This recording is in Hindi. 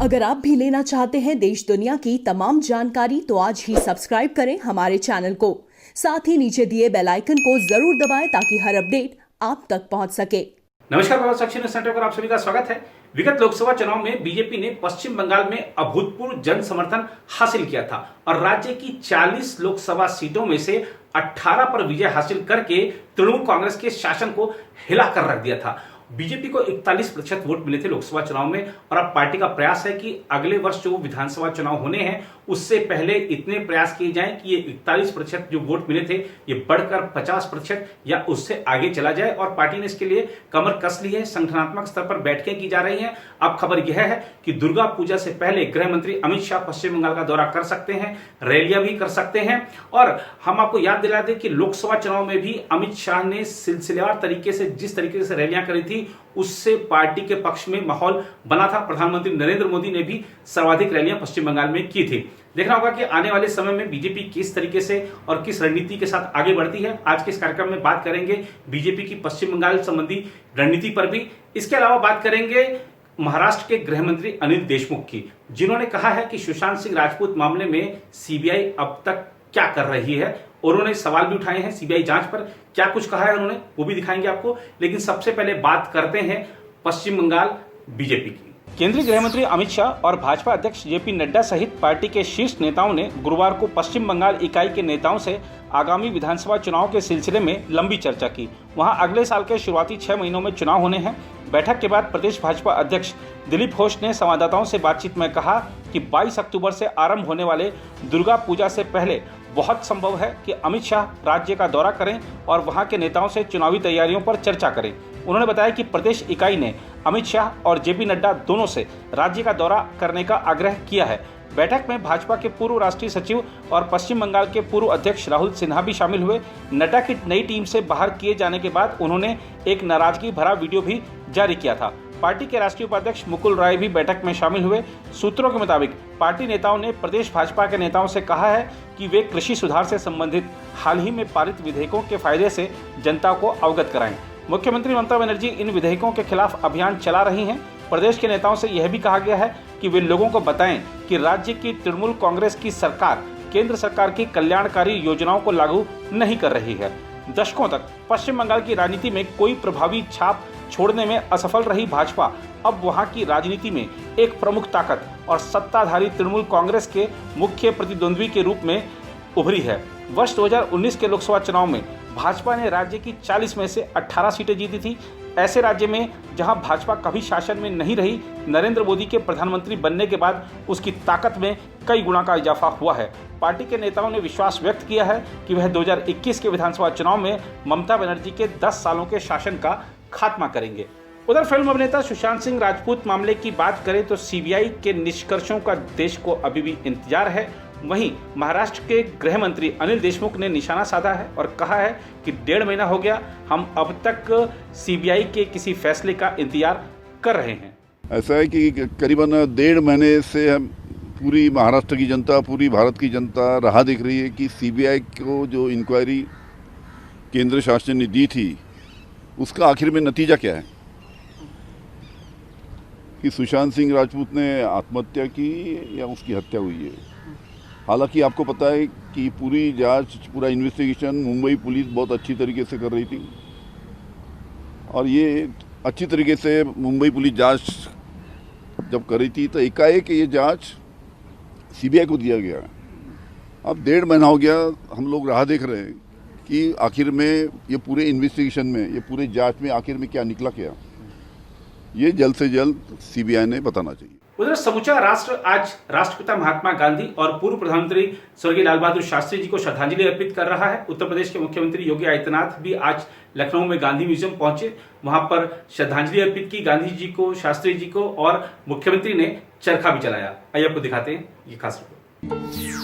अगर आप भी लेना चाहते हैं देश दुनिया की तमाम जानकारी तो आज ही सब्सक्राइब करें हमारे चैनल को। साथ ही नीचे दिए बेल आइकन को जरूर दबाएं ताकि हर अपडेट आप तक पहुंच सके। नमस्कार, प्रभात साक्षी न्यूज सेंटर पर आप सभी का स्वागत है। विगत लोकसभा चुनाव में बीजेपी ने पश्चिम बंगाल में अभूतपूर्व जन समर्थन हासिल किया था और राज्य की 40 लोकसभा सीटों में से 18 पर विजय हासिल करके तृणमूल कांग्रेस के शासन को हिला कर रख दिया था। बीजेपी को 41% वोट मिले थे लोकसभा चुनाव में और अब पार्टी का प्रयास है कि अगले वर्ष जो विधानसभा चुनाव होने हैं उससे पहले इतने प्रयास किए जाएं कि ये 41% जो वोट मिले थे ये बढ़कर 50% या उससे आगे चला जाए और पार्टी ने इसके लिए कमर कस ली है। संगठनात्मक स्तर पर बैठकें की जा रही हैं। अब खबर यह है कि दुर्गा पूजा से पहले गृह मंत्री अमित शाह पश्चिम बंगाल का दौरा कर सकते हैं, रैलियां भी कर सकते हैं। और हम आपको याद दिला दें कि लोकसभा चुनाव में भी अमित शाह ने सिलसिलेवार तरीके से जिस तरीके से रैलियां करी थी उससे पार्टी के पक्ष में माहौल बना था। प्रधानमंत्री नरेंद्र मोदी ने भी सर्वाधिक रैलियां पश्चिम बंगाल में की थी। देखना होगा कि आने वाले समय में बीजेपी किस तरीके से और किस रणनीति के साथ आगे बढ़ती है। आज के इस कार्यक्रम में बात करेंगे बीजेपी की पश्चिम बंगाल संबंधी रणनीति पर भी। इसके अलावा बात करेंगे महाराष्ट्र के गृह मंत्री अनिल देशमुख की, जिन्होंने कहा है कि सुशांत सिंह राजपूत मामले में सीबीआई अब तक क्या कर रही है और उन्होंने सवाल भी उठाए हैं सीबीआई जांच पर। क्या कुछ कहा है उन्होंने वो भी दिखाएंगे आपको, लेकिन सबसे पहले बात करते हैं पश्चिम बंगाल बीजेपी की। केंद्रीय गृह मंत्री अमित शाह और भाजपा अध्यक्ष जेपी नड्डा सहित पार्टी के शीर्ष नेताओं ने गुरुवार को पश्चिम बंगाल इकाई के नेताओं से आगामी विधानसभा चुनाव के सिलसिले में लंबी चर्चा की। वहां अगले साल के शुरुआती 6 महीनों में चुनाव होने हैं। बैठक के बाद प्रदेश भाजपा अध्यक्ष दिलीप घोष ने संवाददाताओं से बातचीत में कहा कि 22 अक्टूबर से आरंभ होने वाले दुर्गा पूजा से पहले बहुत संभव है कि अमित शाह राज्य का दौरा करें और वहां के नेताओं से चुनावी तैयारियों पर चर्चा करें। उन्होंने बताया कि प्रदेश इकाई ने अमित शाह और जेपी नड्डा दोनों से राज्य का दौरा करने का आग्रह किया है। बैठक में भाजपा के पूर्व राष्ट्रीय सचिव और पश्चिम बंगाल के पूर्व अध्यक्ष राहुल सिन्हा भी शामिल हुए। नड्डा की नई टीम से बाहर किए जाने के बाद उन्होंने एक नाराजगी भरा वीडियो भी जारी किया था। पार्टी के राष्ट्रीय उपाध्यक्ष मुकुल राय भी बैठक में शामिल हुए। सूत्रों के मुताबिक पार्टी नेताओं ने प्रदेश भाजपा के नेताओं से कहा है कि वे कृषि सुधार से संबंधित हाल ही में पारित विधेयकों के फायदे से जनता को अवगत कराएं। मुख्यमंत्री ममता बनर्जी इन विधेयकों के खिलाफ अभियान चला रही हैं। प्रदेश के नेताओं से यह भी कहा गया है कि वे लोगों को बताएं कि राज्य की तृणमूल कांग्रेस की सरकार केंद्र सरकार की कल्याणकारी योजनाओं को लागू नहीं कर रही है। दशकों तक पश्चिम बंगाल की राजनीति में कोई प्रभावी छाप छोड़ने में असफल रही भाजपा अब वहां की राजनीति में एक प्रमुख ताकत और सत्ताधारी तृणमूल कांग्रेस के मुख्य प्रतिद्वंद्वी के रूप में उभरी है। वर्ष 2019 के लोकसभा चुनाव में भाजपा ने राज्य की 40 में से 18 सीटें जीती थी। ऐसे राज्य में जहां भाजपा कभी शासन में नहीं रही, नरेंद्र मोदी के प्रधानमंत्री बनने के बाद उसकी ताकत में कई गुना का इजाफा हुआ है। पार्टी के नेताओं ने विश्वास व्यक्त किया है कि वह 2021 के विधानसभा चुनाव में ममता बनर्जी के 10 सालों के शासन का खात्मा करेंगे। उधर फिल्म अभिनेता सुशांत सिंह राजपूत मामले की बात करें तो सीबीआई के निष्कर्षों का देश को अभी भी इंतजार है। वहीं महाराष्ट्र के गृह मंत्री अनिल देशमुख ने निशाना साधा है और कहा है कि 1.5 महीना हो गया, हम अब तक सीबीआई के किसी फैसले का इंतजार कर रहे हैं। ऐसा है कि करीबन 1.5 महीने से हम पूरी महाराष्ट्र की जनता, पूरी भारत की जनता राह देख रही है कि सीबीआई को जो इंक्वायरी केंद्र शासन ने दी थी उसका आखिर में नतीजा क्या है। कि सुशांत सिंह राजपूत ने आत्महत्या की या उसकी हत्या हुई है। हालांकि आपको पता है कि पूरी जांच, पूरा इन्वेस्टिगेशन मुंबई पुलिस बहुत अच्छी तरीके से कर रही थी और ये अच्छी तरीके से मुंबई पुलिस जांच जब कर रही थी तो एकाएक ये जांच सीबीआई को दिया गया। अब 1.5 महीना हो गया, हम लोग राह देख रहे हैं कि आखिर में ये पूरे इन्वेस्टिगेशन में, ये पूरे जांच में आखिर में क्या निकला क्या, ये जल्द से जल्द सीबीआई ने बताना चाहिए। उधर समूचा राष्ट्र आज राष्ट्रपिता महात्मा गांधी और पूर्व प्रधानमंत्री स्वर्गीय लाल बहादुर शास्त्री जी को श्रद्धांजलि अर्पित कर रहा है। उत्तर प्रदेश के मुख्यमंत्री योगी आदित्यनाथ भी आज लखनऊ में गांधी म्यूजियम पहुंचे, वहां पर श्रद्धांजलि अर्पित की गांधी जी को, शास्त्री जी को, और मुख्यमंत्री ने चरखा भी चलाया। आइए आपको दिखाते हैं ये खास रिपोर्ट।